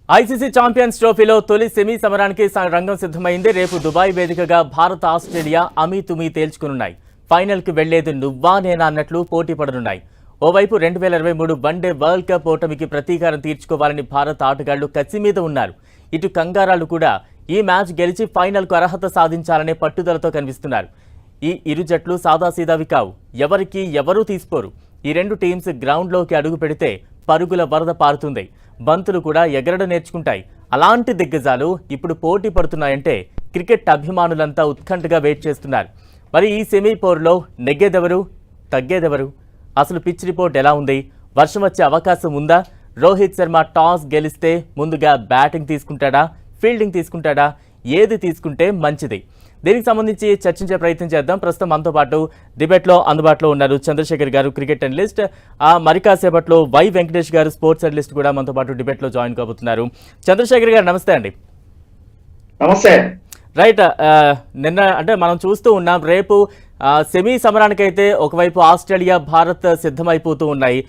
ICC champions ట్రోఫీలో తొలి semi సమరానికి రంగం సిద్ధమైంది. రేపు దుబాయ్ వేదికగా భారత్ ఆస్ట్రేలియా అమీతుమీ తేల్చుకునున్నాయి. ఫైనల్కి వెళ్లేది నువ్వా నేనా అన్నట్లు పోటీ పడనున్నాయి. ఓవైపు 2023 వన్డే వరల్డ్ కప్ ఓటమికి ప్రతీకారం తీర్చుకోవాలని భారత ఆటగాళ్లు కసి మీద ఉన్నారు. ఇటు కంగారాలు కూడా ఈ మ్యాచ్ గెలిచి ఫైనల్కు అర్హత సాధించాలనే పట్టుదలతో కనిపిస్తున్నారు. ఈ ఇరు జట్లు సాదాసీదావి కావు, ఎవరూ తీసుకోరు. ఈ రెండు టీమ్స్ గ్రౌండ్లోకి అడుగు పెడితే పరుగుల వరద పారుతుంది. బంతులు కూడా ఎగరడం నేర్చుకుంటాయి. అలాంటి దిగ్గజాలు ఇప్పుడు పోటీ పడుతున్నాయంటే క్రికెట్ అభిమానులంతా ఉత్కంఠగా వెయిట్ చేస్తున్నారు. మరి ఈ సెమీ పోరులో నెగ్గేదెవరు, తగ్గేదెవరు? అసలు పిచ్ రిపోర్ట్ ఎలా ఉంది? వర్షం వచ్చే అవకాశం ఉందా? రోహిత్ శర్మ టాస్ గెలిస్తే ముందుగా బ్యాటింగ్ తీసుకుంటాడా, ఫీల్డింగ్ తీసుకుంటాడా? ఏది తీసుకుంటే మంచిది? దీనికి సంబంధించి చర్చించే ప్రయత్నం చేద్దాం. ప్రస్తుతం మనతో పాటు డిబేట్లో అందుబాటులో ఉన్నారు చంద్రశేఖర్ గారు, క్రికెట్ అనలిస్ట్. మరి కాసేపట్లో వై వెంకటేష్ గారు, స్పోర్ట్స్ అనలిస్ట్ కూడా మనతో పాటు డిబేట్లో జాయిన్ కాబోతున్నారు. చంద్రశేఖర్ గారు నమస్తే అండి. నమస్తే. రైట్, నిన్న అంటే మనం చూస్తూ ఉన్నాం, రేపు సెమీ సమరానికైతే ఒకవైపు ఆస్ట్రేలియా, భారత్ సిద్ధమైపోతూ ఉన్నాయి.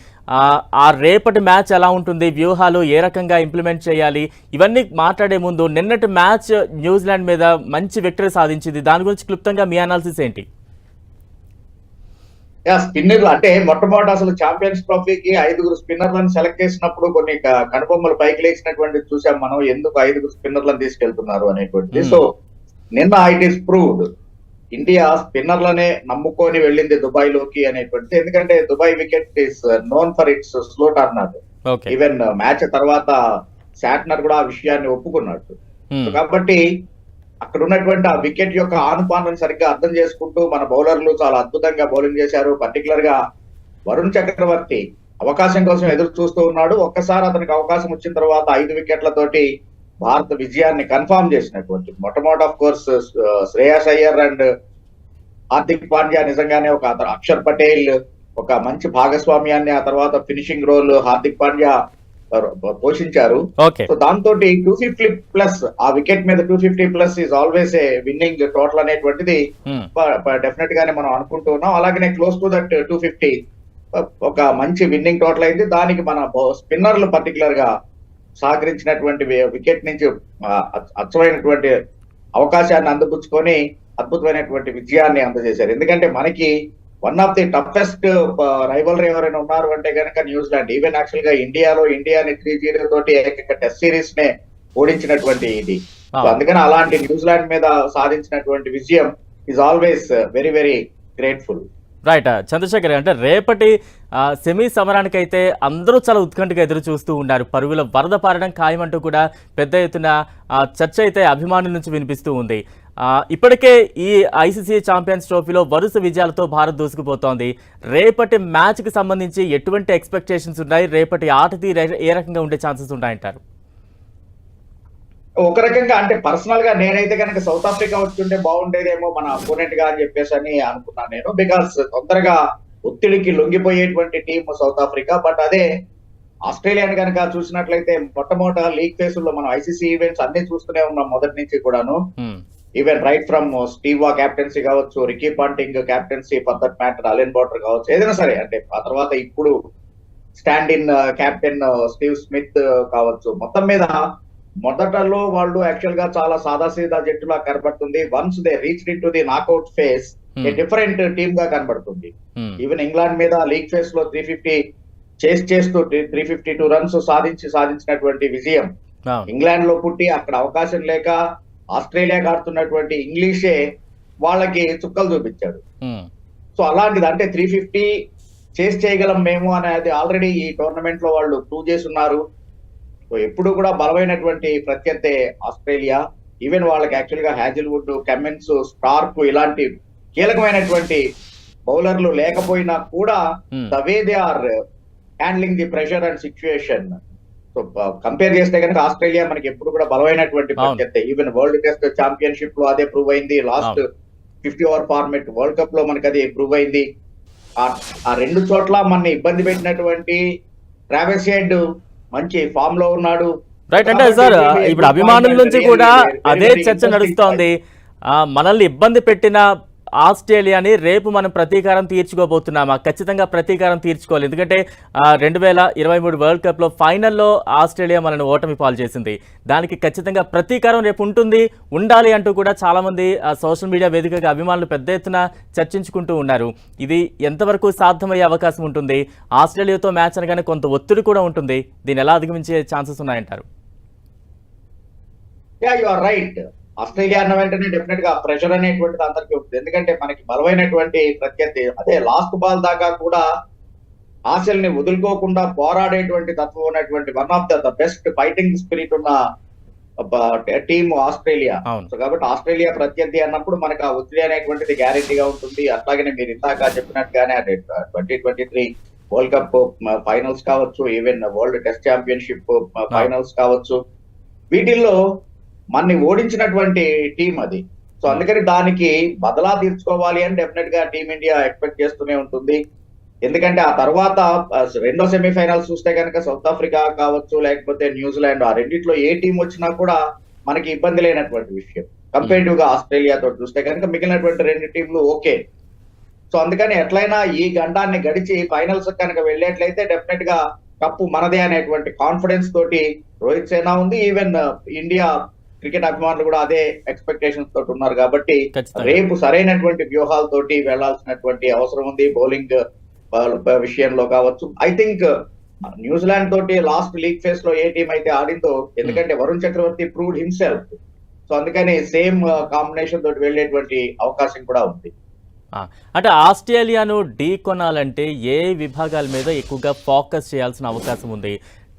ఆ రేపటి మ్యాచ్ ఎలా ఉంటుంది, వ్యూహాలు ఏ రకంగా ఇంప్లిమెంట్ చేయాలి, ఇవన్నీ మాట్లాడే ముందు నిన్నటి మ్యాచ్ న్యూజిలాండ్ మీద మంచి విక్టరీ సాధించింది. దాని గురించి క్లుప్తంగా మీ అనాలిసిస్ ఏంటి? స్పిన్నర్లు అంటే మొట్టమొదటి అసలు ఛాంపియన్స్ ట్రోఫీకి 5 స్పిన్నర్లను సెలెక్ట్ చేసినప్పుడు కొన్ని కనుబొమ్మలు పైకి లేచినటువంటి చూసాం మనం, ఎందుకు 5 స్పిన్నర్లను తీసుకెళ్తున్నారు అనేటువంటిది. సో నిన్న ఇట్ ఈస్ ప్రూవ్డ్, ఇండియా స్పిన్నర్లనే నమ్ముకొని వెళ్ళింది దుబాయ్ లోకి అనేటువంటిది. ఎందుకంటే Dubai wicket is known for it's slow Turner. Even match తర్వాత శాట్నర్ కూడా ఆ విషయాన్ని ఒప్పుకున్నట్టు. కాబట్టి అక్కడ ఉన్నటువంటి ఆ వికెట్ యొక్క ఆనుపాలను సరిగ్గా అర్థం చేసుకుంటూ మన బౌలర్లు చాలా అద్భుతంగా బౌలింగ్ చేశారు. పర్టికులర్ గా వరుణ్ చక్రవర్తి అవకాశం కోసం ఎదురు చూస్తూ ఉన్నాడు. ఒక్కసారి అతనికి అవకాశం వచ్చిన తర్వాత 5 వికెట్లతోటి భారత విజయాన్ని కన్ఫర్మ్ చేసినటువంటి మొట్టమొదటి of course Shreyas Iyer and Hardik Pandya నిజంగానే ఒక అక్షర్ పటేల్ ఒక మంచి భాగస్వామ్యాన్ని, ఆ తర్వాత ఫినిషింగ్ రోల్ హార్దిక్ పాండ్యా పోషించారు. సో దాంతో 250 ప్లస్ ఆ వికెట్ మీద 250 plus is always a winnowing total అనేటువంటిది డెఫినెట్ గానే మనం అనుకుంటూ ఉన్నాం. అలాగనే క్లోజ్ టు దట్ 250 ఒక మంచి విన్నింగ్ టోటల్ అయింది. దానికి మన స్పిన్నర్లు పర్టికులర్ గా సహకరించినటువంటి వికెట్ నుంచి అచ్చమైనటువంటి అవకాశాన్ని అందిపుచ్చుకొని అద్భుతమైనటువంటి విజయాన్ని అందజేశారు. ఎందుకంటే మనకి one of the toughest rivalry ఎవరైనా ఉన్నారు అంటే కనుక న్యూజిలాండ్. ఈవెన్ యాక్చువల్ గా ఇండియాని 3-0 తోటి ఏకైక టెస్ట్ సిరీస్ నే ఓడించినటువంటి ఇది. అందుకని అలాంటి న్యూజిలాండ్ మీద సాధించినటువంటి విజయం is always very very grateful. Right Chandrashekhar, అంటే రేపటి సెమీ సమరానికైతే అందరూ చాలా ఉత్కంఠగా ఎదురు చూస్తూ ఉన్నారు. పరుగుల వరద పారడం ఖాయమంటూ కూడా పెద్ద ఎత్తున చర్చ అయితే అభిమానుల నుంచి వినిపిస్తూ ఉంది. ఇప్పటికే ఈ ఐసీసీ ఛాంపియన్స్ ట్రోఫీలో వరుస విజయాలతో భారత్ దూసుకుపోతోంది. రేపటి మ్యాచ్కి సంబంధించి ఎటువంటి ఎక్స్పెక్టేషన్స్ ఉన్నాయి? రేపటి ఆట తీరు ఏ రకంగా ఉండే ఛాన్సెస్ ఉంటాయంటారు? ఒక రకంగా అంటే పర్సనల్ గా నేనైతే కనుక సౌత్ ఆఫ్రికా వచ్చుంటే బాగుండేదేమో మన అపోనెంట్ గా అని చెప్పేసి అని అనుకున్నాను నేను. బికాస్ తొందరగా ఒత్తిడికి లొంగిపోయేటువంటి టీం సౌత్ ఆఫ్రికా. బట్ అదే ఆస్ట్రేలియాని కనుక చూసినట్లయితే మొట్టమొదట లీగ్ ఫేసుల్లో మనం ఐసీసీ ఈవెంట్స్ అన్ని చూస్తూనే ఉన్నాం మొదటి నుంచి కూడాను. Even right from Steve Waugh captaincy కావచ్చు, Ricky Ponting captaincy, for that matter Allan Border కావచ్చు, ఏదైనా సరే. అంటే ఆ తర్వాత ఇప్పుడు stand in captain Steve Smith కావచ్చు. మొత్తం మీద మొదటలో వాళ్ళు యాక్చువల్ గా చాలా సాదాసీదా జట్టులా కనబడుతుంది. Once they reach in to the knockout phase a different team గా కనబడుతుంది. ఈవెన్ ఇంగ్లాండ్ మీద లీగ్ ఫేజ్ లో 350 చేస్తూ 352 రన్స్ సాధించినటువంటి విజయం. ఇంగ్లాండ్ లో పుట్టి అక్కడ అవకాశం లేక ఆస్ట్రేలియాకి ఆడుతున్నటువంటి ఇంగ్లీషే వాళ్ళకి చుక్కలు చూపించాడు. సో అలాంటిది అంటే 350 చేయగలం మేము అనేది ఆల్రెడీ ఈ టోర్నమెంట్ లో వాళ్ళు ప్రూవ్ చేస్తున్నారు. సో ఎప్పుడు కూడా బలమైనటువంటి ప్రత్యర్థి ఆస్ట్రేలియా. ఈవెన్ వాళ్ళకి యాక్చువల్ గా హ్యాజిల్వుడ్, కమిన్స్, స్టార్క్ ఇలాంటి కీలకమైనటువంటి బౌలర్లు లేకపోయినా కూడా the way they are handling the pressure and situation. So compare చేస్తే కనుక ఆస్ట్రేలియా మనకి ఎప్పుడు కూడా బలమైనటువంటి ప్రత్యర్థి. ఈవెన్ వరల్డ్ టెస్ట్ ఛాంపియన్షిప్ లో అదే ప్రూవ్ అయింది. Last 50 over format world cup లో మనకి అది ప్రూవ్ అయింది. ఆ 2 చోట్ల మన ఇబ్బంది పెట్టినటువంటి ట్రావిస్ హెడ్ మంచి ఫామ్ లో ఉన్నాడు. రైట్, అంటే సార్ ఇప్పుడు అభిమానుల నుంచి కూడా అదే చర్చ నడుస్తోంది. మనల్ని ఇబ్బంది పెట్టిన ఆస్ట్రేలియాని రేపు మనం ప్రతీకారం తీర్చుకోబోతున్నామా? ఖచ్చితంగా ప్రతీకారం తీర్చుకోవాలి. ఎందుకంటే 2023 వరల్డ్ కప్లో ఫైనల్లో ఆస్ట్రేలియా మనల్ని ఓటమి పాలు చేసింది. దానికి ఖచ్చితంగా ప్రతీకారం రేపు ఉండాలి అంటూ కూడా చాలామంది సోషల్ మీడియా వేదికగా అభిమానులు పెద్ద ఎత్తున చర్చించుకుంటూ ఉన్నారు. ఇది ఎంతవరకు సాధ్యమయ్యే అవకాశం ఉంటుంది? ఆస్ట్రేలియాతో మ్యాచ్ అనగానే కొంత ఒత్తిడి కూడా ఉంటుంది. దీన్ని ఎలా అధిగమించే ఛాన్సెస్ ఉన్నాయంటారు? You are right. ఆస్ట్రేలియా అన్న వెంటనే డెఫినెట్ గా ప్రెషర్ అనేటువంటిది అందరికీ ఉంటుంది. ఎందుకంటే మనకి బలమైనటువంటి ప్రత్యర్థి, అదే లాస్ట్ బాల్ దాకా కూడా ఆశల్ని వదులుకోకుండా పోరాడేటువంటి తత్వం ఉన్నటువంటి one of the best fighting spirit ఉన్న టీమ్ ఆస్ట్రేలియా. సో కాబట్టి ఆస్ట్రేలియా ప్రత్యర్థి అన్నప్పుడు మనకు ఆ ఒత్తిడి అనేటువంటిది గ్యారెంటీగా ఉంటుంది. అట్లాగనే మీరు ఇందాక చెప్పినట్టుగానే 2023 వరల్డ్ కప్ ఫైనల్స్ కావచ్చు, even world test championship finals కావచ్చు, వీటిల్లో మనని ఓడించినటువంటి టీం అది. సో అందుకని దానికి బదలా తీర్చుకోవాలి అని డెఫినెట్ గా టీమిండియా ఎక్స్పెక్ట్ చేస్తూనే ఉంటుంది. ఎందుకంటే ఆ తర్వాత రెండో సెమీఫైనల్స్ చూస్తే కనుక సౌత్ ఆఫ్రికా కావచ్చు, లేకపోతే న్యూజిలాండ్, ఆ రెండిట్లో ఏ టీం వచ్చినా కూడా మనకి ఇబ్బంది లేనటువంటి విషయం. కంపేరిటివ్ గా ఆస్ట్రేలియాతో చూస్తే కనుక మిగిలినటువంటి రెండు టీంలు ఓకే. సో అందుకని ఎట్లయినా ఈ గండాన్ని గడిచి ఫైనల్స్ కనుక వెళ్ళేట్లయితే డెఫినెట్ గా కప్పు మనదే అనేటువంటి కాన్ఫిడెన్స్ తోటి రోహిత్ సేన ఉంది. ఈవెన్ ఇండియా క్రికెట్ అభిమానులు కూడా అదే ఎక్స్పెక్టేషన్స్ తోటి ఉన్నారు. కాబట్టి రేపు సరైనటువంటి వ్యూహాలతోటి వెళ్లాల్సినటువంటి అవసరం ఉంది. బౌలింగ్ విషయంలో కావచ్చు, ఐ థింక్ న్యూజిలాండ్ తోటి లాస్ట్ లీగ్ ఫేస్ లో ఏ టీం అయితే ఆడిందో, ఎందుకంటే వరుణ్ చక్రవర్తి ప్రూవ్డ్ హిమ్సెల్ఫ్. సో అందుకని సేమ్ కాంబినేషన్ తోటి వెళ్లేటువంటి అవకాశం కూడా ఉంది. అంటే ఆస్ట్రేలియాను ఢీ కొనాలంటే ఏ విభాగాల మీద ఎక్కువగా ఫోకస్ చేయాల్సిన అవకాశం ఉంది?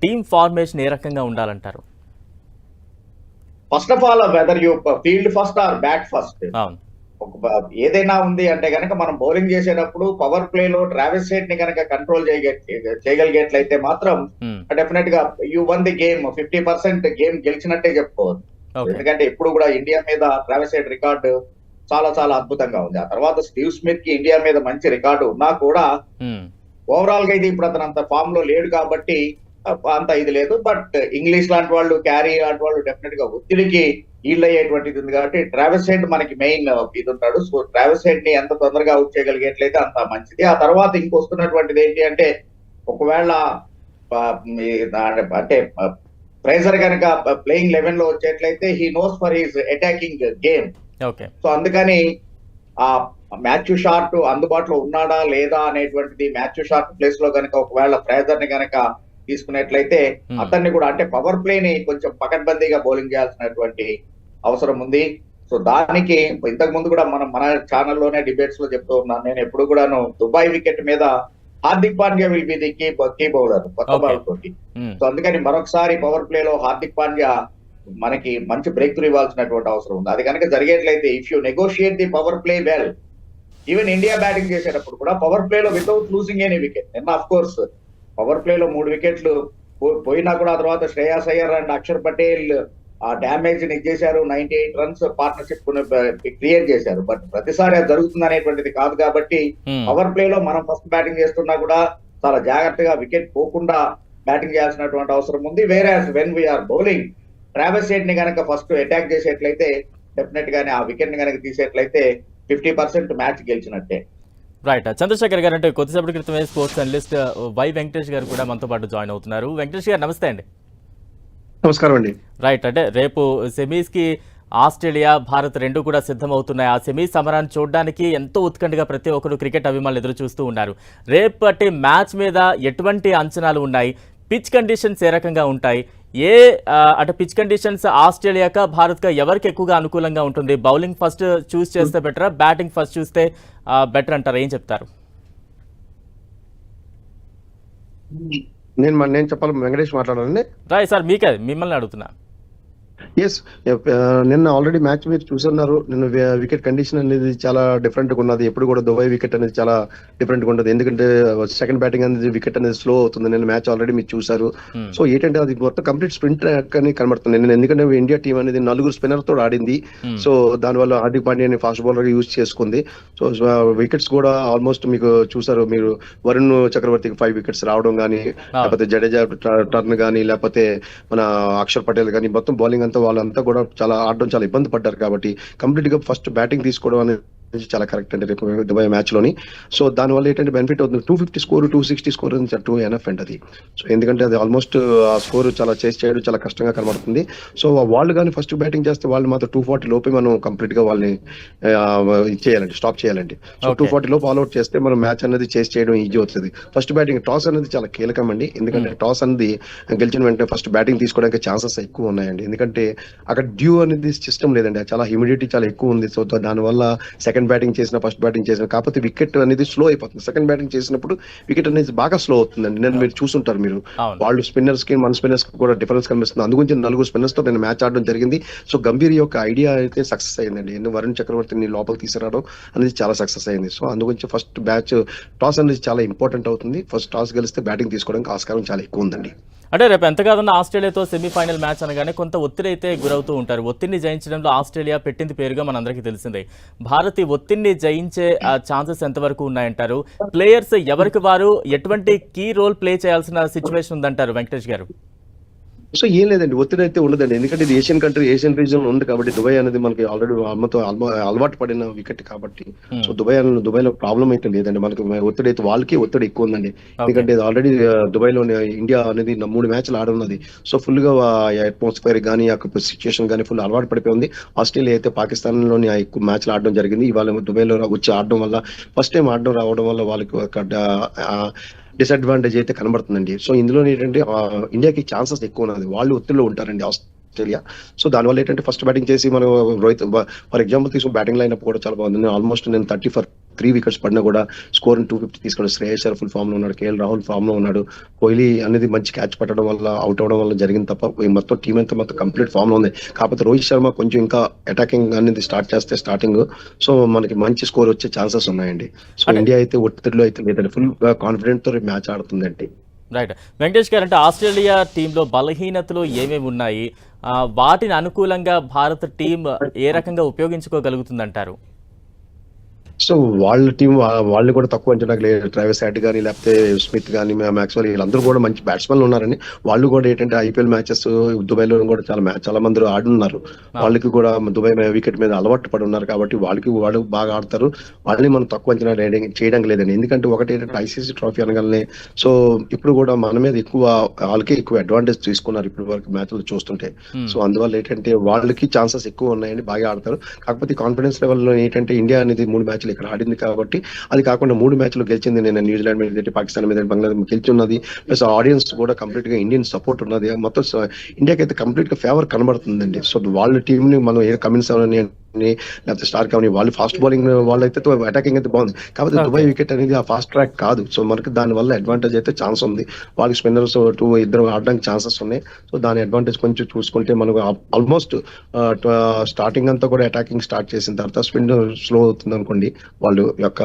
టీమ్ ఫార్మేషన్ ఏ రకంగా ఉండాలంటారు? First of all whether you field first or bat first, ఏదైనా ఉంది అంటే కనుక మనం బౌలింగ్ చేసేటప్పుడు పవర్ ప్లే లో ట్రావిస్ హెడ్ ని కనుక కంట్రోల్ చేయగలిగేట్లయితే మాత్రం డెఫినెట్ గా you won the game. 50% game గెలిచినట్టే చెప్పుకోవచ్చు. ఎందుకంటే ఇప్పుడు కూడా ఇండియా మీద ట్రావిస్ హెడ్ రికార్డు చాలా చాలా అద్భుతంగా ఉంది. ఆ తర్వాత స్టీవ్ స్మిత్ కి ఇండియా మీద మంచి రికార్డు ఉన్నా కూడా ఓవరాల్ గా ఇది ఇప్పుడు అతను అంత ఫామ్ లో లేడు కాబట్టి అంత ఇది లేదు. బట్ ఇంగ్లీష్ లాంటి వాళ్ళు, క్యారీ లాంటి వాళ్ళు డెఫినెట్ గా ఒత్తిడికి ఈల్డ్ అయ్యేటువంటిది ఉంది. కాబట్టి ట్రావిస్ హెడ్ మనకి మెయిన్ ఇది ఉంటాడు. సో ట్రావిస్ హెడ్ ని ఎంత తొందరగా అవుట్ చేయగలిగేట్లయితే అంత మంచిది. ఆ తర్వాత ఇంకొస్తున్నటువంటిది ఏంటి అంటే, ఒకవేళ అంటే ఫ్రేజర్ కనుక ప్లేయింగ్ 11 లో వచ్చేట్లయితే he knows for his attacking game. So అందుకని ఆ మాథ్యూ షార్ట్ అందుబాటులో ఉన్నాడా లేదా అనేటువంటిది, మాథ్యూ షార్ట్ ప్లేస్ లో కనుక ఒకవేళ ఫ్రేజర్ ని కనుక తీసుకున్నట్లయితే అతన్ని కూడా అంటే పవర్ ప్లే ని కొంచెం పకడ్బందీగా బౌలింగ్ చేయాల్సినటువంటి అవసరం ఉంది. సో దానికి ఇంతకు ముందు కూడా మన ఛానల్లోనే డిబేట్స్ లో చెప్తూ ఉన్నాను నేను ఎప్పుడు కూడాను, దుబాయ్ వికెట్ మీద Hardik Pandya will be the key bowler కొత్త బాల్ తోటి. సో అందుకని మరొకసారి పవర్ ప్లే లో హార్దిక్ పాండ్యా మనకి మంచి బ్రేక్ త్రూ ఇవ్వాల్సినటువంటి అవసరం ఉంది. అది కనుక జరిగేట్లయితే if you negotiate the power play well, even India batting చేసేటప్పుడు కూడా పవర్ ప్లే లో వితౌట్ లూజింగ్ ఎనీ వికెట్, నిన్న ఆఫ్ కోర్స్ పవర్ ప్లే లో 3 వికెట్లు పోయినా కూడా ఆ తర్వాత శ్రేయాస్ అయ్యర్ అండ్ అక్షర్ పటేల్ ఆ డ్యామేజ్ ని ఇచ్చేశారు. 98 రన్స్ పార్ట్నర్షిప్ క్రియేట్ చేశారు. బట్ ప్రతిసారి అది జరుగుతుంది అనేటువంటిది కాదు. కాబట్టి పవర్ ప్లే లో మనం ఫస్ట్ బ్యాటింగ్ చేస్తున్నా కూడా చాలా జాగ్రత్తగా వికెట్ పోకుండా బ్యాటింగ్ చేయాల్సినటువంటి అవసరం ఉంది. వేరే when we are bowling, Travis Head ని కనుక ఫస్ట్ అటాక్ చేసేట్లయితే డెఫినెట్ గానే ఆ వికెట్ ని కనుక తీసేట్లయితే 50% మ్యాచ్ గెలిచినట్టే. రైట్. చంద్రశేఖర్ గారు, అంటే కొద్దిసేపటి క్రితమే స్పోర్ట్స్ అనలిస్ట్ వై వెంకటేష్ గారు కూడా మనతో పాటు జాయిన్ అవుతున్నారు. వెంకటేష్ గారు నమస్తే అండి. నమస్కారం అండి. రైట్, అంటే రేపు సెమీస్ కి ఆస్ట్రేలియా, భారత్ రెండు కూడా సిద్ధమవుతున్నాయి. ఆ సెమీ సమరాన్ని చూడడానికి ఎంతో ఉత్కంఠగా ప్రతి ఒక్కరు క్రికెట్ అభిమానులు ఎదురు చూస్తూ ఉన్నారు. రేపటి మ్యాచ్ మీద ఎటువంటి అంచనాలు ఉన్నాయి? పిచ్ కండిషన్స్ ఏ రకంగా ఉంటాయి? అంటే పిచ్ కండిషన్స్ ఆస్ట్రేలియాకా భారత్కా ఎవరికి ఎక్కువగా అనుకూలంగా ఉంటుంది? బౌలింగ్ ఫస్ట్ చూస్ చేస్తే బెటరా, బ్యాటింగ్ ఫస్ట్ చూస్తే బెటర్ అంటారా? ఏం చెప్తారు? నేను చెప్పాలి, వెంకటేష్ మాట్లాడాలండి. రాయ్ సార్, మీకే, మిమ్మల్ని అడుగుతున్నా. ఎస్, నిన్న ఆల్రెడీ మ్యాచ్ మీరు చూస్తున్నారు. నిన్న వికెట్ కండిషన్ అనేది చాలా డిఫరెంట్ గా ఉన్నది. ఎప్పుడు కూడా దుబాయ్ వికెట్ అనేది చాలా డిఫరెంట్ గా ఉంటుంది. ఎందుకంటే సెకండ్ బ్యాటింగ్ అనేది వికెట్ అనేది స్లో అవుతుంది. నిన్న మ్యాచ్ ఆల్రెడీ మీరు చూసారు. సో ఏంటంటే అది మొత్తం కంప్లీట్ స్ప్రింట్ అని కనబడుతుంది. నేను ఎందుకంటే ఇండియా టీం అనేది 4 స్పిన్నర్ తో ఆడింది. సో దానివల్ల హార్దిక్ పాండ్యాని ఫాస్ట్ బౌలర్ గా యూజ్ చేసుకుంది. సో వికెట్స్ కూడా ఆల్మోస్ట్ మీకు చూసారు. మీరు వరుణ్ చక్రవర్తికి 5 వికెట్స్ రావడం కానీ, లేకపోతే జడేజా టర్న్ కానీ, లేకపోతే మన అక్షర్ పటేల్ కానీ, మొత్తం బౌలింగ్ అంతా వాళ్ళంతా కూడా చాలా ఆడడం చాలా ఇబ్బంది పడ్డారు. కాబట్టి కంప్లీట్ గా ఫస్ట్ బ్యాటింగ్ తీసుకోవడం అనేది చాలా కరెక్ట్ అండి రేపు దుబాయ్ మ్యాచ్ లోని. సో దానివల్ల ఏంటంటే బెనిఫిట్ అవుతుంది. 250 స్కోర్ 260 స్కోర్ టూ ఎన్ఎఫ్ అండి అది. సో ఎందుకంటే అది ఆల్మోస్ట్ ఆ స్కోర్ చాలా చేసి చేయడం చాలా కష్టంగా కనబడుతుంది. సో వాళ్ళు కానీ ఫస్ట్ బ్యాటింగ్ చేస్తే వాళ్ళు మాత్రం 240 లోపే మనం కంప్లీట్ గా వాళ్ళని చేయాలండి, స్టాప్ చేయాలండి. సో 240 లోపు ఆల్అౌట్ చేస్తే మనం మ్యాచ్ అనేది చేసి చేయడం ఈజీ అవుతుంది. ఫస్ట్ బ్యాటింగ్ టాస్ అనేది చాలా కీలకం అండి. ఎందుకంటే టాస్ అనేది గెలిచిన వెంటనే ఫస్ట్ బ్యాటింగ్ తీసుకోవడానికి ఛాన్సెస్ ఎక్కువ ఉన్నాయండి. ఎందుకంటే అక్కడ డ్యూ అనేది సిస్టమ్ లేదండి, చాలా హ్యూమిడిటీ చాలా ఎక్కువ ఉంది. సో దానివల్ల సెకండ్ బ్యాటింగ్ చేసిన ఫస్ట్ బ్యాటింగ్ చేసిన కాకపోతే వికెట్ అనేది స్లో అయిపోతుంది. సెకండ్ బ్యాటింగ్ చేసినప్పుడు వికెట్ అనేది బాగా స్లో అవుతుందండి. నేను మీరు చూసుంటారు, మీరు వాళ్ళు స్పిన్నర్స్ కి మన స్పిన్నర్స్ కి కూడా డిఫరెన్స్ కనిపిస్తుంది. అందుగురించి 4 స్పిన్నర్స్ తో నేను మ్యాచ్ ఆడడం జరిగింది. సో గంభీర్ యొక్క ఐడియా అయితే సక్సెస్ అయిందండి. వరుణ్ చక్రవర్తిని లోపలికి తీసుకురావడం అనేది చాలా సక్సెస్ అయింది. సో అందుగురించి ఫస్ట్ బ్యాచ్ టాస్ అనేది చాలా ఇంపార్టెంట్ అవుతుంది. ఫస్ట్ టాస్ గెలిస్తే బ్యాటింగ్ తీసుకోవడానికి ఆస్కారం చాలా ఎక్కువ ఉందండి. అంటే రేపు ఎంత కాదన్నా ఆస్ట్రేలియాతో సెమీఫైనల్ మ్యాచ్ అనగానే కొంత ఒత్తిడి అయితే గురవుతూ ఉంటారు. ఒత్తిడిని జయించడంలో ఆస్ట్రేలియా పెట్టింది పేరుగా మనందరికీ తెలిసిందే. భారత్ ఈ ఒత్తిడిని జయించే ఛాన్సెస్ ఎంతవరకు ఉన్నాయంటారు? ప్లేయర్స్ ఎవరికి వారు ఎటువంటి కీ రోల్ ప్లే చేయాల్సిన సిచ్యువేషన్ ఉందంటారు వెంకటేష్ గారు? సో ఏం లేదండి, ఒత్తిడి అయితే ఉండదండి. ఎందుకంటే ఇది ఏషియన్ కంట్రీ, ఏషియన్ రీజన్ ఉంది కాబట్టి దుబాయ్ అనేది మనకి ఆల్రెడీ అలవాటు పడిన వికెట్ కాబట్టి సో దుబాయ్ లో ప్రాబ్లం అయితే లేదండి. మనకి ఒత్తిడి అయితే వాళ్ళకి ఒత్తిడి ఎక్కువ ఉందండి. ఎందుకంటే ఆల్రెడీ దుబాయ్ లో ఇండియా అనేది 3 మ్యాచ్లు ఆడున్నది. సో ఫుల్ గా అట్మాస్ఫియర్ కానీ సిచ్యుయేషన్ కానీ ఫుల్ అలవాటు పడిపోయి ఉంది. ఆస్ట్రేలియా అయితే పాకిస్తాన్ లోని ఎక్కువ మ్యాచ్లు ఆడడం జరిగింది. ఇవాళ దుబాయ్ లో వచ్చి ఆడడం వల్ల ఫస్ట్ టైం ఆడడం రావడం వల్ల వాళ్ళకి ఒక డిసడ్వాంటేజ్ అయితే కనబడుతుందండి. సో ఇందులో ఏంటంటే ఇండియాకి ఛాన్సెస్ ఎక్కువ ఉన్నది, వాళ్ళు ఒత్తిడిలో ఉంటారండి ఆస్ట్రేలియా. సో దానివల్ల ఏంటంటే ఫస్ట్ బ్యాటింగ్ చేసి మనం రోహిత్ ఫర్ ఎగ్జాంపుల్ తీసుకుని బ్యాటింగ్ లైన్ కూడా చాలా బాగుంది. ఆల్మోస్ట్ నేను 30 for 3 వికెట్స్ పడినా కూడా స్కోర్ 250 తీసుకోవడం. శ్రేయస్ అయ్యర్ ఫుల్ ఫామ్ లో ఉన్నాడు, కేఎల్ రాహుల్ ఫామ్ లో ఉన్నాడు, కోహ్లీ అనేది మంచి క్యాచ్ పట్టడం వల్ల అవుట్ అవడం వల్ల జరిగింది తప్ప మొత్తం టీం అంతా మొత్తం కంప్లీట్ ఫామ్ లో ఉంది. కాకపోతే రోహిత్ శర్మ కొంచెం ఇంకా అటాకింగ్ అనేది స్టార్ట్ చేస్తే స్టార్టింగ్ సో మనకి మంచి స్కోర్ వచ్చే ఛాన్సెస్ ఉన్నాయండి. సో ఇండియా అయితే ఒత్తిడిలో అయితే లేదండి, ఫుల్ కాన్ఫిడెంట్ తో మ్యాచ్ ఆడుతుందండి. రైట్ వెంకటేష్ గారు, అంటే ఆస్ట్రేలియా టీంలో బలహీనతలు ఏమేమి ఉన్నాయి, వాటిని అనుకూలంగా భారత టీం ఏ రకంగా ఉపయోగించుకోగలుగుతుందంటారు? సో వాళ్ళ టీం వాళ్ళు కూడా తక్కువ అంచనాకు లేదు. ట్రావిస్ హెడ్ కానీ లేకపోతే స్మిత్ కానీ మ్యాక్స్వెల్ వీళ్ళందరూ కూడా మంచి బ్యాట్స్మెన్లు ఉన్నారని. వాళ్ళు కూడా ఏంటంటే ఐపీఎల్ మ్యాచెస్ దుబాయ్ లో కూడా చాలా మంది ఆడున్నారు. వాళ్ళకి కూడా దుబాయ్ వికెట్ మీద అలవాటు పడి ఉన్నారు కాబట్టి వాళ్ళు బాగా ఆడతారు. వాళ్ళని మనం తక్కువ అంచనా చేయడానికి లేదండి. ఎందుకంటే ఒకటి ఏంటంటే ఐసీసీ ట్రోఫీ అనగానే సో ఇప్పుడు కూడా మన మీద వాళ్ళకి ఎక్కువ అడ్వాంటేజ్ తీసుకున్నారు ఇప్పుడు వరకు మ్యాచ్లు చూస్తుంటే. సో అందువల్ల ఏంటంటే వాళ్ళకి ఛాన్సెస్ ఎక్కువ ఉన్నాయండి, బాగా ఆడతారు. కాకపోతే కాన్ఫిడెన్స్ లెవెల్లో ఏంటంటే ఇండియా అనేది 3 మ్యాచ్లు ఇక్కడ ఆడింది కాబట్టి అది కాకుండా 3 మ్యాచ్లు గెలిచింది. నేను న్యూజిలాండ్ మీద, పాకిస్తాన్ మీద, బంగ్లాదేశ్ గెలిచున్నది. ప్లస్ ఆడియన్స్ కూడా కంప్లీట్ గా ఇండియన్ సపోర్ట్ ఉన్నది. మొత్తం ఇండియాకి అయితే కంప్లీట్ గా ఫేవర్ కనబడుతుందండి. సో వాళ్ళ టీం ని మనం కమిన్స్ లేకపోతే స్టార్ కానీ వాళ్ళు ఫాస్ట్ బౌలింగ్ వాళ్ళైతే అటాకింగ్ అయితే బాగుంది. కాకపోతే దుబాయ్ వికెట్ అనేది ఆ ఫాస్ట్ ట్రాక్ కాదు. సో మనకి దాని వల్ల అడ్వాంటేజ్ అయితే ఛాన్స్ ఉంది. వాళ్ళకి స్పిన్నర్స్ 2 ఇద్దరు ఆడడానికి ఛాన్సెస్ ఉన్నాయి. సో దాని అడ్వాంటేజ్ కొంచెం చూసుకుంటే మనకు ఆల్మోస్ట్ స్టార్టింగ్ అంతా కూడా అటాకింగ్ స్టార్ట్ చేసిన తర్వాత స్పిన్ స్లో అవుతుంది అనుకోండి, వాళ్ళు యొక్క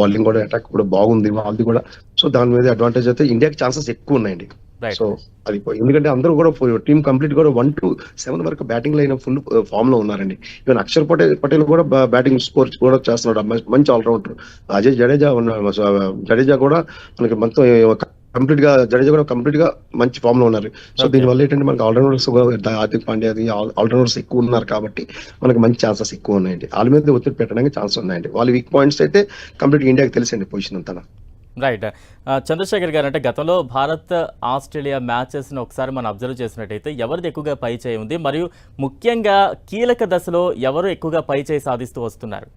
బౌలింగ్ కూడా అటాక్ కూడా బాగుంది వాళ్ళది కూడా. సో దాని మీద అడ్వాంటేజ్ అయితే ఇండియాకి ఛాన్సెస్ ఎక్కువ ఉన్నాయండి. సో అది ఎందుకంటే అందరూ కూడా టీం కంప్లీట్ కూడా 1 to 7 వరకు బ్యాటింగ్ లైన్ ఫుల్ ఫామ్ లో ఉన్నారండి. ఈవెన్ అక్షర్ పటేల్ కూడా బ్యాటింగ్ స్కోర్ కూడా చేస్తున్నాడు, మంచి ఆల్రౌండర్. అజయ్ జడేజా కూడా మనకి మొత్తం కంప్లీట్ గా జడేజా కూడా కంప్లీట్ గా మంచి ఫామ్ లో ఉన్నారు. సో దీనివల్ల ఏంటంటే మనకి ఆల్రౌండర్స్ హార్దిక్ పాండ్యా ఆల్రౌండర్స్ ఎక్కువ ఉన్నారు కాబట్టి మనకి మంచి ఛాన్సెస్ ఎక్కువ ఉన్నాయండి. వాళ్ళ మీద ఒత్తిడి పెట్టడానికి ఛాన్స్ ఉన్నాయండి. వాళ్ళ వీక్ పాయింట్స్ అయితే కంప్లీట్ ఇండియాకి తెలిసండి పొజిషన్ అంతా. రైట్ చంద్రశేఖర్ గారు, అంటే గతంలో భారత్ ఆస్ట్రేలియా మ్యాచెస్ని ఒకసారి మనం అబ్జర్వ్ చేసినట్టయితే ఎవరిది ఎక్కువగా పై చేయి ఉంది, మరియు ముఖ్యంగా కీలక దశలో ఎవరు ఎక్కువగా పై చేయి సాధిస్తూ వస్తున్నారు?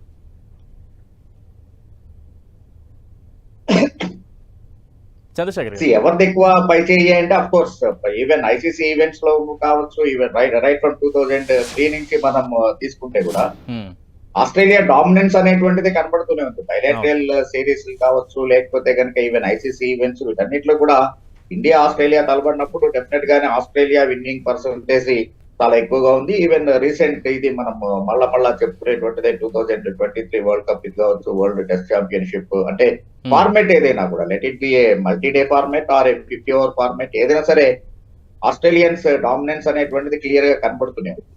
చంద్రశేఖర్ గారు, ఎవరిది ఎక్కువ పై చేయి అంటే of course even ICC events లో కావచ్చు, ఈవెన్ రైట్ ఫ్రమ్ 2003 నుంచి మనం తీసుకుంటే కూడా ఆస్ట్రేలియా డామినెన్స్ అనేటువంటిది కనబడుతూనే ఉంది. బైలేటరల్ సిరీస్ కావచ్చు, లేకపోతే కనుక ఈవెన్ ఐసీసీ ఈవెంట్స్ వీటన్నిటిలో కూడా ఇండియా ఆస్ట్రేలియా తలబడినప్పుడు డెఫినెట్ గానే ఆస్ట్రేలియా విన్నింగ్ పర్సంటేజ్ చాలా ఎక్కువగా ఉంది. ఈవెన్ రీసెంట్ ఇది మనం మళ్ళా చెప్పుకునేటువంటిదే 2023 వరల్డ్ కప్ ఇది కావచ్చు, వరల్డ్ టెస్ట్ ఛాంపియన్షిప్ అంటే ఫార్మేట్ ఏదైనా కూడా let it be a multi day format or 50 over format ఏదైనా సరే ఆస్ట్రేలియన్స్ డామినెన్స్ అనేటువంటిది క్లియర్ గా కనబడుతూనే ఉంది.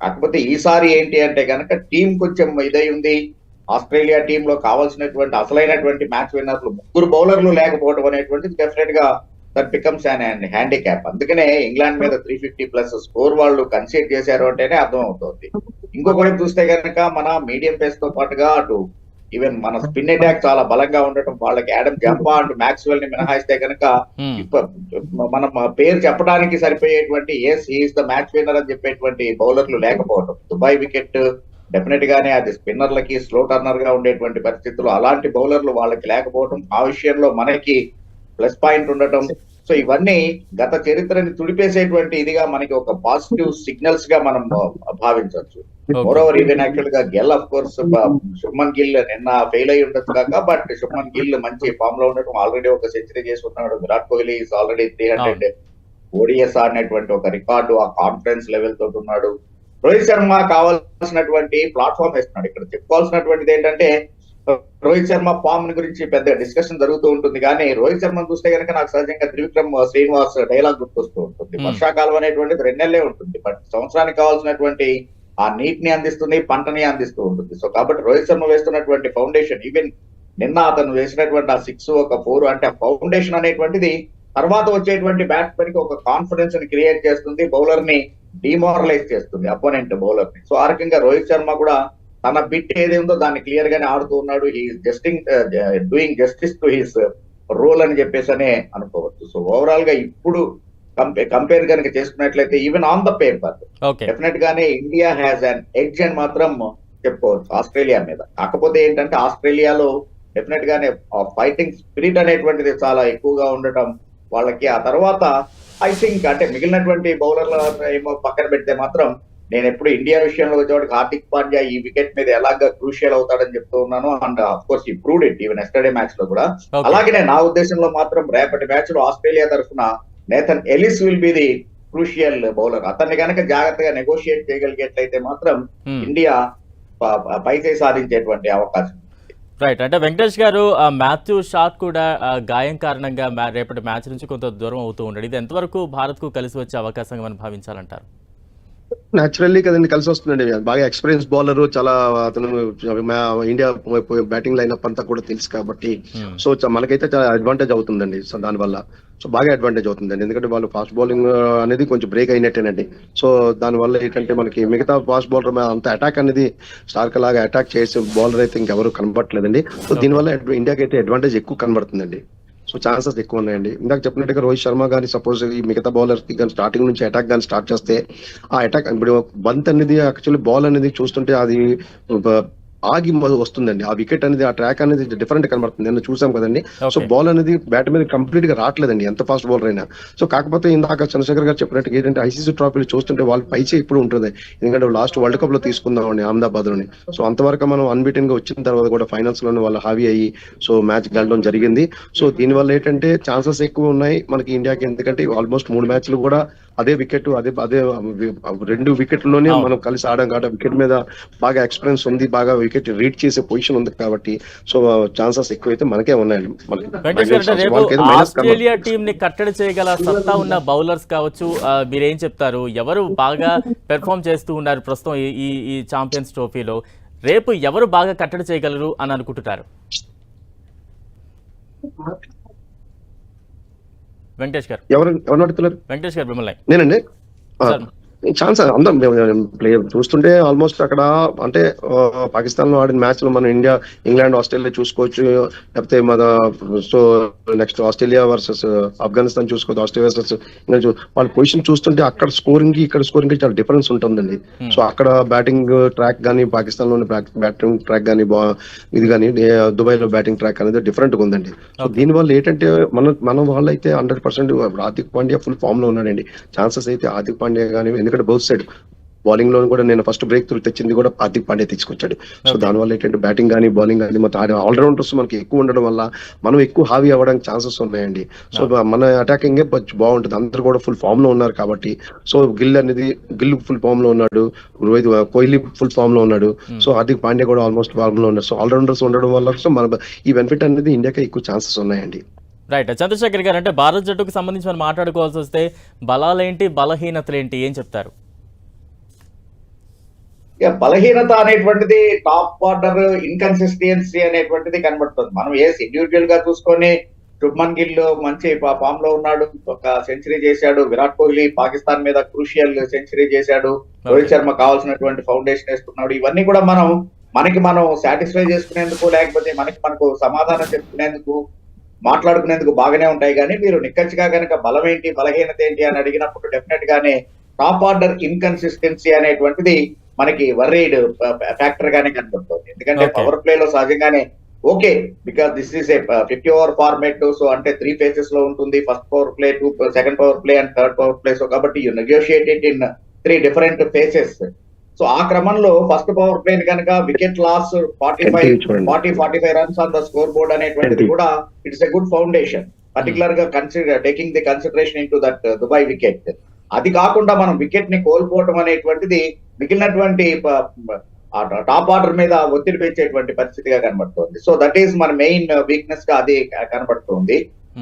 కాకపోతే ఈసారి ఏంటి అంటే కనుక టీం కొంచెం ఇదై ఉంది. ఆస్ట్రేలియా టీమ్ లో కావాల్సినటువంటి అసలైనటువంటి మ్యాచ్ విన్నర్లు 3 బౌలర్లు లేకపోవడం అనేటువంటిది డెఫినెట్ గా దట్ బికమ్స్ అండ్ హ్యాండిక్యాప్. అందుకనే ఇంగ్లాండ్ మీద 350+ స్కోర్ వాళ్ళు కన్సీడ్ చేశారు అంటేనే అర్థం అవుతుంది. ఇంకొక వైపు చూస్తే కనుక మన మీడియం పేస్ తో పాటుగా అటు ఈవెన్ మన స్పిన్ అటాక్ చాలా బలంగా ఉండటం, వాళ్ళకి యాడమ్ జంపా అండ్ మ్యాక్స్వెల్ ని మినహాయిస్తే కనుక మనం పేరు చెప్పడానికి సరిపోయేటువంటి ఈస్ ద మ్యాచ్ విన్నర్ అని చెప్పేటువంటి బౌలర్లు లేకపోవడం, దుబాయ్ వికెట్ డెఫినెట్ గానే అది స్పిన్నర్లకి స్లో టర్నర్ గా ఉండేటువంటి పరిస్థితులు, అలాంటి బౌలర్లు వాళ్ళకి లేకపోవడం, ఆ విషయంలో మనకి ప్లస్ పాయింట్ ఉండటం. సో ఇవన్నీ గత చరిత్రని తుడిపేసేటువంటి ఇదిగా మనకి ఒక పాజిటివ్ సిగ్నల్స్ గా మనం భావించవచ్చు. మోరోవర్ ఈవెన్ యాక్చువల్ గా గెల్ ఆఫ్ కోర్స్ శుభ్మన్ గిల్ నిన్న ఫెయిల్ అయి ఉండొచ్చు కాక, బట్ శుభ్మన్ గిల్ మంచి ఫామ్ లో ఉండటం, ఆల్రెడీ ఒక సెంచరీ చేసి ఉన్నాడు. Virat Kohli is already 300 ODIs ఆడినటువంటి ఒక రికార్డు, ఆ కాన్ఫిడెన్స్ లెవెల్ తోటి ఉన్నాడు. రోహిత్ శర్మ కావాల్సినటువంటి ప్లాట్ఫామ్ ఇస్తున్నాడు. ఇక్కడ చెప్పుకోవాల్సినటువంటిది ఏంటంటే రోహిత్ శర్మ ఫామ్ గురించి పెద్ద డిస్కషన్ జరుగుతూ ఉంటుంది, కానీ రోహిత్ శర్మ చూస్తే కనుక నాకు సహజంగా త్రివిక్రమ్ శ్రీనివాస్ డైలాగ్ గుర్తొస్తూ ఉంటుంది. వర్షాకాలం అనేటువంటిది 2 నెలలే ఉంటుంది, బట్ సంవత్సరానికి కావాల్సినటువంటి ఆ నీటిని అందిస్తుంది, పంటని అందిస్తూ ఉంటుంది. సో కాబట్టి రోహిత్ శర్మ వేస్తున్నటువంటి ఫౌండేషన్, ఈవెన్ నిన్న అతను వేసినటువంటి ఆ 6 ఒక 4 అంటే ఆ ఫౌండేషన్ అనేటువంటిది తర్వాత వచ్చేటువంటి బ్యాట్స్మెన్ కి ఒక కాన్ఫిడెన్స్ ని క్రియేట్ చేస్తుంది, బౌలర్ ని డిమారలైజ్ చేస్తుంది, అపోనెంట్ బౌలర్ ని. సో ఆ రకంగా రోహిత్ శర్మ కూడా తన బిట్ ఏది ఉందో దాన్ని క్లియర్ గానే ఆడుతూ ఉన్నాడు. Doing justice to his role అని చెప్పేసి అనే అనుకోవచ్చు. సో ఓవరాల్ గా ఇప్పుడు కంపేర్ కనుక చేసుకున్నట్లయితే even on the paper definite గానే ఇండియా హ్యాస్ అన్ ఎడ్జ్ అని మాత్రం చెప్పుకోవచ్చు ఆస్ట్రేలియా మీద. కాకపోతే ఏంటంటే ఆస్ట్రేలియాలో డెఫినెట్ గానే ఫైటింగ్ స్పిరిట్ అనేటువంటిది చాలా ఎక్కువగా ఉండటం వాళ్ళకి. ఆ తర్వాత ఐ థింక్ అంటే మిగిలినటువంటి బౌలర్ల ఏమో పక్కన పెడితే మాత్రం నేను ఎప్పుడు ఇండియా విషయంలో వచ్చేవాడికి హార్దిక్ పాండ్యా ఈ వికెట్ మీద ఎలాగా క్రూషియల్ అవుతాడని చెప్తూ ఉన్నాను. And of course improved it even yesterday match లో కూడా. అలాగే నా ఉద్దేశంలో మాత్రం రేపటి మ్యాచ్ లో ఆస్ట్రేలియా తరఫున Nathan Ellis will be the crucial bowler. అతన్ని కనుక జాగ్రత్తగా నెగోషియేట్ చేయగలిగేట్లయితే మాత్రం ఇండియా పైచే సాధించేటువంటి అవకాశం. రైట్, అంటే వెంకటేష్ గారు మాథ్యూ షాట్ కూడా గాయం కారణంగా రేపటి మ్యాచ్ నుంచి కొంత దూరం అవుతూ ఉన్నాడు. ఇది ఎంతవరకు భారత్ కు కలిసి వచ్చే అవకాశంగా మనం భావించాలంటారు? న్యాచురల్లీ కదండి కలిసి వస్తుందండి. బాగా ఎక్స్పీరియన్స్ బౌలర్, చాలా అతను ఇండియా బ్యాటింగ్ లైనప్ అంతా కూడా తెలుసు కాబట్టి సో మనకైతే చాలా అడ్వాంటేజ్ అవుతుందండి. సో దానివల్ల సో బాగా అడ్వాంటేజ్ అవుతుందండి, ఎందుకంటే వాళ్ళు ఫాస్ట్ బౌలింగ్ అనేది కొంచెం బ్రేక్ అయినట్టేనండి. సో దానివల్ల ఏంటంటే మనకి మిగతా ఫాస్ట్ బౌలర్ అంత అటాక్ అనేది స్టార్క్ లాగా అటాక్ చేసే బౌలర్ అయితే ఇంకెవరు కనబడట్లేదండి. సో దీనివల్ల ఇండియాకి అయితే అడ్వాంటేజ్ ఎక్కువ కనబడుతుందండి. సో ఛాన్సెస్ ఎక్కువ ఉన్నాయండి. ఇందాక చెప్పినట్టుగా రోహిత్ శర్మ కానీ సపోజ్ ఈ మిగతా బౌలర్స్ కి కానీ స్టార్టింగ్ నుంచి అటాక్ కానీ స్టార్ట్ చేస్తే ఆ అటాక్ ఇప్పుడు బంత్ అనేది యాక్చువల్లీ బాల్ అనేది చూస్తుంటే అది ఆగి వస్తుందండి. ఆ వికెట్ అనేది ఆ ట్రాక్ అనేది డిఫరెంట్ కనబడుతుంది. నిన్న చూసాం కదండి. సో బాల్ అనేది బ్యాట్ మీద కంప్లీట్ గా రావట్లేదండి ఎంత ఫాస్ట్ బౌలర్ అయినా. సో కాకపోతే ఇందాక చంద్రశేఖర్ గారు చెప్పినట్టు ఏంటంటే ఐసీసీ ట్రోఫీలు చూస్తుంటే వాళ్ళు పైచే ఇప్పుడు ఉంటుంది, ఎందుకంటే లాస్ట్ వరల్డ్ కప్ లో తీసుకుందామండి అహ్మదాబాద్ లోని. సో అంతవరకు మనం అన్బీటెన్ గా వచ్చిన తర్వాత కూడా ఫైనల్స్ లోనే వాళ్ళు హావీ అయ్యి సో మ్యాచ్ గెలడం జరిగింది. సో దీనివల్ల ఏంటంటే ఛాన్సెస్ ఎక్కువ ఉన్నాయి మనకి ఇండియాకి, ఎందుకంటే ఆల్మోస్ట్ 3 మ్యాచ్లు కూడా అదే వికెట్ అదే 2 వికెట్లోనే మనం కలిసి ఆడాం కాబట్టి వికెట్ మీద బాగా ఎక్స్పీరియన్స్ ఉంది, బాగా వికెట్ రీడ్ చేసే పొజిషన్ ఉంది కాబట్టి సో ఛాన్సెస్ ఎక్కువైతే మనకే ఉన్నాయండి. ఆస్ట్రేలియా టీం ని కట్టడి చేయగల సత్తా ఉన్న బౌలర్స్ కావచ్చు, మీరేం చెప్తారు? ఎవరు బాగా పెర్ఫామ్ చేస్తూ ఉన్నారు ప్రస్తుతం ఈ ఛాంపియన్స్ ట్రోఫీలో? రేపు ఎవరు బాగా కట్టడి చేయగలరు అని అనుకుంటున్నారు? వెంకటేష్ గారు ఎవరు అడుగుతున్నారు? వెంకటేష్ గారు మిమ్మల్ని. నేనండి. ఛాన్స్ అందరం ప్లేయర్ చూస్తుంటే ఆల్మోస్ట్ అక్కడ అంటే పాకిస్తాన్ లో ఆడిన మ్యాచ్ లో మనం ఇండియా, ఇంగ్లాండ్, ఆస్ట్రేలియా చూసుకోవచ్చు, లేకపోతే మన so next Australia versus Afghanistan చూసుకోవచ్చు, ఆస్ట్రేలియా వర్సెస్ ఇంగ్లాండ్. వాళ్ళ పొజిషన్ చూస్తుంటే అక్కడ స్కోరింగ్ కి ఇక్కడ స్కోరింగ్ కి చాలా డిఫరెన్స్ ఉంటుందండి. సో అక్కడ బ్యాటింగ్ ట్రాక్ గానీ, పాకిస్తాన్ లోని బ్యాటింగ్ ట్రాక్ గానీ, ఇది కానీ దుబాయ్ లో బ్యాటింగ్ ట్రాక్ అనేది డిఫరెంట్ గా ఉందండి. సో దీనివల్ల ఏంటంటే మన వాళ్ళు అయితే 100% హార్దిక్ పాండ్యా ఫుల్ ఫామ్ లో ఉన్నాడండి. ఛాన్సెస్ అయితే హార్దిక్ పాండ్యా కానీ, ఎందుకంటే బౌత్ సైడ్ బౌలింగ్ లో కూడా నేను ఫస్ట్ బ్రేక్ త్రూ తెచ్చింది కూడా హార్దిక్ పాండ్యా తీసుకొచ్చాడు. సో దానివల్ల ఏంటంటే బ్యాటింగ్ కానీ, బౌలింగ్ కానీ మొత్తం ఆల్రౌండర్స్ మనకి ఎక్కువ ఉండడం వల్ల మనం ఎక్కువ హావీ అవ్వడానికి ఛాన్సెస్ ఉన్నాయండి. సో మన అటాకింగ్ బాగుంటుంది, అందరూ కూడా ఫుల్ ఫామ్ లో ఉన్నారు కాబట్టి. సో గిల్ ఫుల్ ఫామ్ లో ఉన్నాడు, రోహిత్ కోహ్లీ ఫుల్ ఫామ్ లో ఉన్నాడు, సో హార్దిక్ పాండ్యా కూడా ఆల్మోస్ట్ ఫామ్ లో ఉన్నారు. సో ఆల్రౌండర్స్ ఉండడం వల్ల సో మన ఈ బెనిఫిట్ అనేది ఇండియాకి ఎక్కువ ఛాన్సెస్ ఉన్నాయండి. రైట్, చంద్రశేఖర్ గారు, అంటే భారత్ జట్టుకు సంబంధించి మనం మాట్లాడుకోవాల్సి వస్తే బలాలేంటి, బలహీనతలేంటి, ఏం చెప్తారు? బలహీనత అనేటువంటిది టాప్ ఆర్డర్ ఇన్కన్సిస్టెన్సీ అనేటువంటిది కనబడుతుంది. మనం ఇండివిజువల్ గా చూసుకొని శుభ్మన్ గిల్ మంచి ఫామ్ లో ఉన్నాడు, ఒక సెంచరీ చేశాడు. విరాట్ కోహ్లీ పాకిస్తాన్ మీద క్రూషియల్ సెంచరీ చేశాడు. రోహిత్ శర్మ కావాల్సినటువంటి ఫౌండేషన్ వేస్తున్నాడు. ఇవన్నీ కూడా మనం సాటిస్ఫై చేసుకునేందుకు, లేకపోతే మనకు సమాధానం చెప్పుకునేందుకు, మాట్లాడుకునేందుకు బాగానే ఉంటాయి. కానీ మీరు నిక్కచ్చిగా కనుక బలం ఏంటి, బలహీనత ఏంటి అని అడిగినప్పుడు డెఫినెట్ గానే టాప్ ఆర్డర్ ఇన్కన్సిస్టెన్సీ అనేటువంటిది మనకి వర్రీడ్ ఫ్యాక్టర్ గానే కనబడుతుంది. ఎందుకంటే పవర్ ప్లే లో సహజంగానే okay, because this is a 50 over format. So అంటే 3 ఫేజెస్ లో ఉంటుంది. First power play, second power play and third power play. So కాబట్టి you negotiated in 3 different phases. So ఆ క్రమంలో ఫస్ట్ పవర్ ప్లే కనుక wicket loss 40-45 runs on the scoreboard అనేటువంటిది కూడా it's a good foundation, particular గా taking the consideration in to that Dubai wicket. అది కాకుండా మనం వికెట్ ని కోల్పోవడం అనేటువంటిది మిగిలినటువంటి టాప్ ఆర్డర్ మీద ఒత్తిడి పెంచేటువంటి పరిస్థితిగా కనబడుతుంది. సో దట్ ఈస్ మన మెయిన్ వీక్నెస్ గా అది కనబడుతుంది.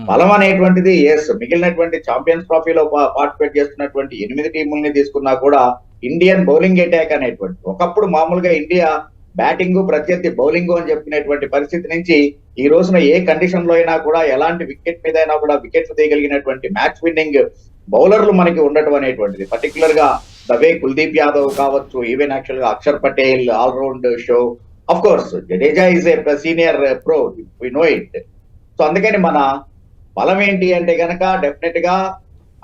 బలం అనేటువంటిది మిగిలినటువంటి ఛాంపియన్స్ ట్రోఫీలో పార్టిసిపేట్ చేస్తున్నటువంటి 8 టీముల్ని తీసుకున్నా కూడా ఇండియన్ బౌలింగ్ అటాక్ అనేటువంటి, ఒకప్పుడు మామూలుగా ఇండియా బ్యాటింగ్ ప్రత్యర్థి బౌలింగ్ అని చెప్పుకునేటువంటి పరిస్థితి నుంచి ఈ రోజున ఏ కండిషన్ లో అయినా కూడా, ఎలాంటి వికెట్ మీద అయినా కూడా వికెట్లు తీయగలిగినటువంటి మ్యాచ్ విన్నింగ్ బౌలర్లు మనకి ఉండటం అనేటువంటిది, పర్టికులర్ గా ద వే కుల్దీప్ యాదవ్ కావచ్చు, ఈవెన్ యాక్చువల్ గా Akshar Patel all round show, of course Jadeja is a senior pro, we know it. So అందుకని మన బలం ఏంటి అంటే గనక డెఫినెట్ గా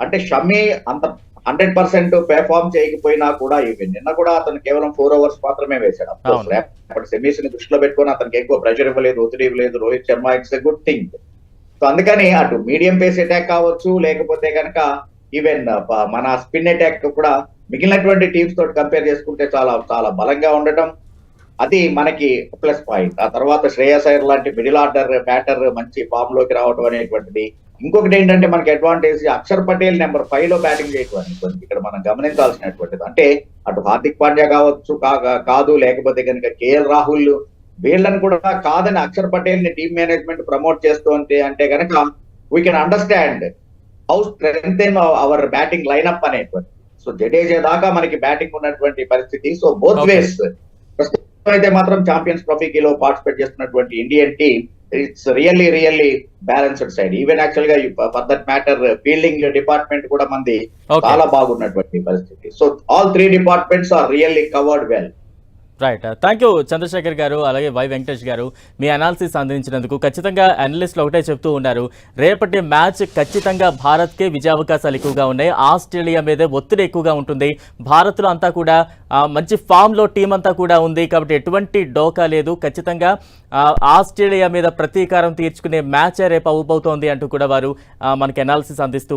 అంటే షమీ అంత 100% పెర్ఫార్మ్ చేయకపోయినా కూడా, ఈవెన్ నిన్న కూడా అతను కేవలం 4 overs మాత్రమే వేశాడు. అప్పుడు సెమీస్ ని దృష్టిలో పెట్టుకొని అతనికి ఎక్కువ ప్రెషర్ ఇవ్వలేదు, ఒత్తిడి ఇవ్వలేదు Rohit Sharma. It's a good thing. So అందుకని అటు మీడియం పేస్ అటాక్ కావచ్చు, లేకపోతే కనుక ఈవెన్ మన స్పిన్ అటాక్ కూడా మిగిలినటువంటి టీమ్స్ తోటి కంపేర్ చేసుకుంటే చాలా చాలా బలంగా ఉండటం అది మనకి ప్లస్ పాయింట్. ఆ తర్వాత శ్రేయస్ అయ్యర్ లాంటి మిడిల్ ఆర్డర్ బ్యాటర్ మంచి ఫామ్ లోకి రావడం అనేటువంటిది. ఇంకొకటి ఏంటంటే మనకి అడ్వాంటేజ్ అక్షర్ పటేల్ నెంబర్ 5 లో బ్యాటింగ్ చేయడం అనేటువంటి ఇక్కడ మనం గమనించాల్సినటువంటిది. అంటే అటు హార్దిక్ పాండ్యా కావచ్చు, కాదు లేకపోతే కనుక కేఎల్ రాహుల్, వీళ్ళని కూడా కాదని అక్షర్ పటేల్ ని టీమ్ మేనేజ్మెంట్ ప్రమోట్ చేస్తూ అంటే కనుక we can understand how strengthen our batting lineup అనేటువంటి. సో జడేజా దాకా మనకి బ్యాటింగ్ ఉన్నటువంటి పరిస్థితి. సో బోత్ వేస్ అయితే మాత్రం ఛాంపియన్స్ ట్రోఫీలో పార్టిసిపేట్ చేస్తున్నటువంటి Indian team it's really balanced side. Even actual గా for that matter fielding department కూడా మంది చాలా బాగున్నటువంటి పరిస్థితి. So all 3 departments are really covered well. Right, thank you Chandrasekhar గారు, అలాగే వై వెంకటేష్ గారు మీ అనాలిసిస్ అందించినందుకు. ఖచ్చితంగా అనలిస్టులు ఒకటే చెప్తూ ఉన్నారు, రేపటి మ్యాచ్ ఖచ్చితంగా భారత్కే విజయావకాశాలు ఎక్కువగా ఉన్నాయి. ఆస్ట్రేలియా మీదే ఒత్తిడి ఎక్కువగా ఉంటుంది. భారత్లో అంతా కూడా మంచి ఫామ్లో టీం అంతా కూడా ఉంది కాబట్టి ఎటువంటి డోకా లేదు. ఖచ్చితంగా ఆస్ట్రేలియా మీద ప్రతీకారం తీర్చుకునే మ్యాచ్ రేపు అవ్వబోతోంది అంటూ కూడా వారు మనకి అనాలిసిస్ అందిస్తూ